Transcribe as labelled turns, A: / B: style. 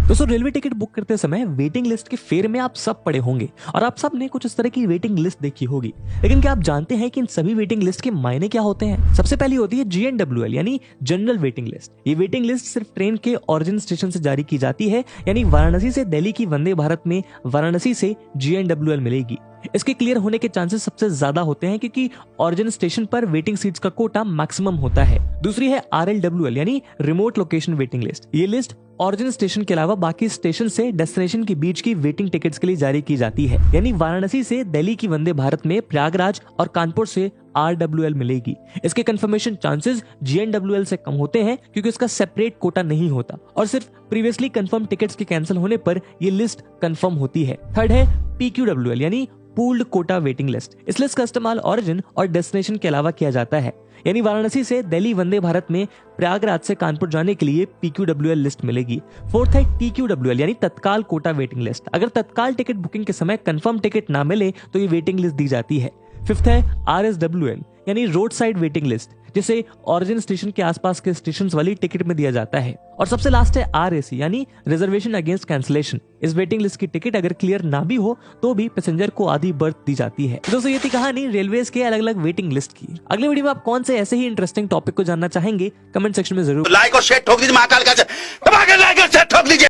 A: दोस्तों railway ticket book करते समय वेटिंग लिस्ट के फेर में आप सब पढ़े होंगे और आप सब ने कुछ इस तरह की वेटिंग लिस्ट देखी होगी। लेकिन क्या आप जानते हैं कि इन सभी वेटिंग लिस्ट के मायने क्या होते हैं? सबसे पहली होती है GNWL यानी जनरल वेटिंग लिस्ट। ये वेटिंग लिस्ट सिर्फ ट्रेन के ओरिजिन स्टेशन से जारी की जाती है, यानी वाराणसी से दिल्ली की वंदे भारत में वाराणसी से GNWL मिलेगी। इसके क्लियर होने के चांसेस सबसे ज्यादा होते हैं क्योंकि ओरिजिन स्टेशन पर वेटिंग सीट्स का कोटा मैक्सिमम होता है। दूसरी है RLWL यानी रिमोट लोकेशन वेटिंग लिस्ट। ये लिस्ट ओरिजिन स्टेशन के अलावा बाकी स्टेशन से डेस्टिनेशन के बीच की वेटिंग टिकट्स के लिए जारी की जाती है, यानी वाराणसी से दिल्ली की वंदे भारत में प्रयागराज और कानपुर से RWL मिलेगी। इसके कंफर्मेशन चांसेस GNWL से कम होते हैं क्योंकि इसका सेपरेट कोटा नहीं होता और सिर्फ प्रीवियसली कंफर्म टिकट्स के कैंसिल होने पर ये लिस्ट कंफर्म होती है। थर्ड है PQWL यानी पूल्ड कोटा वेटिंग लिस्ट। इस लिस्ट का इस्तेमाल ओरिजिन और डेस्टिनेशन के अलावा किया जाता है, यानी वाराणसी से दिल्ली वंदे भारत में प्रयागराज से कानपुर जाने के लिए PQWL लिस्ट मिलेगी। फोर्थ है TQWL यानी तत्काल कोटा वेटिंग लिस्ट। अगर तत्काल टिकट बुकिंग के समय कंफर्म टिकट ना मिले तो ये वेटिंग लिस्ट दी जाती है। फिफ्थ है RSWL यानी रोड साइड वेटिंग लिस्ट, जिसे ओरिजिन स्टेशन के आसपास के स्टेशंस वाली टिकट में दिया जाता है। और सबसे लास्ट है RAC यानी रिजर्वेशन अगेंस्ट कैंसिलेशन। इस वेटिंग लिस्ट की टिकट अगर क्लियर ना भी हो तो भी पैसेंजर को आधी बर्थ दी जाती है। दोस्तों ये थी कहानी रेलवेज के अलग अलग वेटिंग लिस्ट की। अगले वीडियो में आप कौन से ऐसे ही इंटरेस्टिंग टॉपिक को जानना चाहेंगे, कमेंट सेक्शन में जरूर
B: लाइक और शेयर ठोक दीजिए। महाकाल का लाइक और शेयर ठोक दीजिए।